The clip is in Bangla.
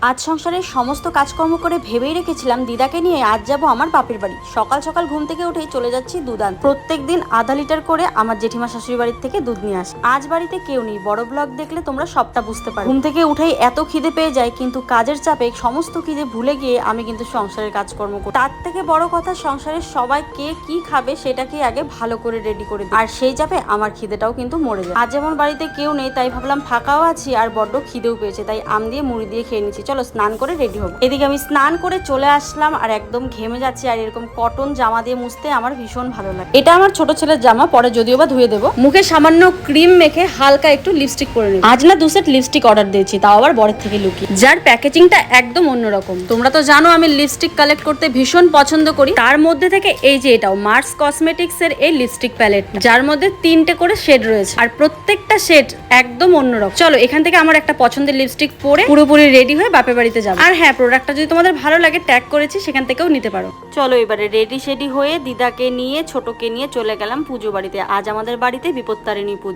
আজ সংসারের সমস্ত কাজকর্ম করে ভেবেই রেখেছিলাম দিদাকে নিয়ে আজ যাব আমার বাপের বাড়ি। সকাল সকাল ঘুম থেকে উঠেই চলে যাচ্ছি দুধ আনতে। প্রত্যেকদিন আধা লিটার করে আমার জেঠিমা শাশুড়ি বাড়ির থেকে দুধ নিয়ে আসে। আজ বাড়িতে কেউ নেই, বড় ব্লগ দেখলে তোমরা সবটা বুঝতে পারো। ঘুম থেকে উঠেই এত খিদে পেয়ে যায়, কিন্তু কাজের চাপে সমস্ত খিদে ভুলে গিয়ে আমি কিন্তু সংসারের কাজকর্ম করি। তার থেকে বড় কথা, সংসারের সবাই কে কি খাবে সেটাকে আগে ভালো করে রেডি করে দিই, আর সেই চাপে আমার খিদেটাও কিন্তু মরে যায়। আজ যেমন বাড়িতে কেউ নেই, তাই ভাবলাম ফাঁকাও আছি আর বড্ড খিদেও পেয়েছে, তাই আম দিয়ে মুড়ি দিয়ে খেয়ে নিচ্ছি। চলো স্নান করে রেডি হবো। এদিকে আমি স্নান করে চলে আসলাম আর একদম ঘেমে যাচ্ছি, আর এরকম কটন জামা দিয়ে মুছতে আমার ভীষণ ভালো লাগে। এটা আমার ছোট ছেলের জামা, পরে যদিও বা ধুয়ে দেবো। মুখে সামান্য ক্রিম মেখে হালকা একটু লিপস্টিক পরে নিই। আজ না 2 সেট লিপস্টিক অর্ডার দিয়েছি, তাও আবার বরের থেকে লুকিয়ে, যার প্যাকেজিংটা একদম অন্যরকম। তোমরা তো জানো আমি লিপস্টিক কালেক্ট করতে ভীষণ পছন্দ করি। তার মধ্যে থেকে এই যে এটাও মার্স কসমেটিক্স এর এই লিপস্টিক প্যালেট, যার মধ্যে 3টে করে শেড রয়েছে, আর প্রত্যেকটা শেড একদম অন্যরকম। চলো এখান থেকে আমার একটা পছন্দের লিপস্টিক পরে পুরোপুরি রেডি হয়ে বাপের বাড়িতে যাবো। আর হ্যাঁ, প্রোডাক্টটা যদি তোমাদের ভালো লাগে ট্যাগ করেছি, সেখান থেকেও নিতে পারো। চলো এবারে রেডি শেডি হয়ে দিদাকে নিয়ে ছোটকে নিয়ে চলে গেলাম পুজো বাড়িতে। আজ আমাদের বাড়িতে বিপত্তারিণী পুজো।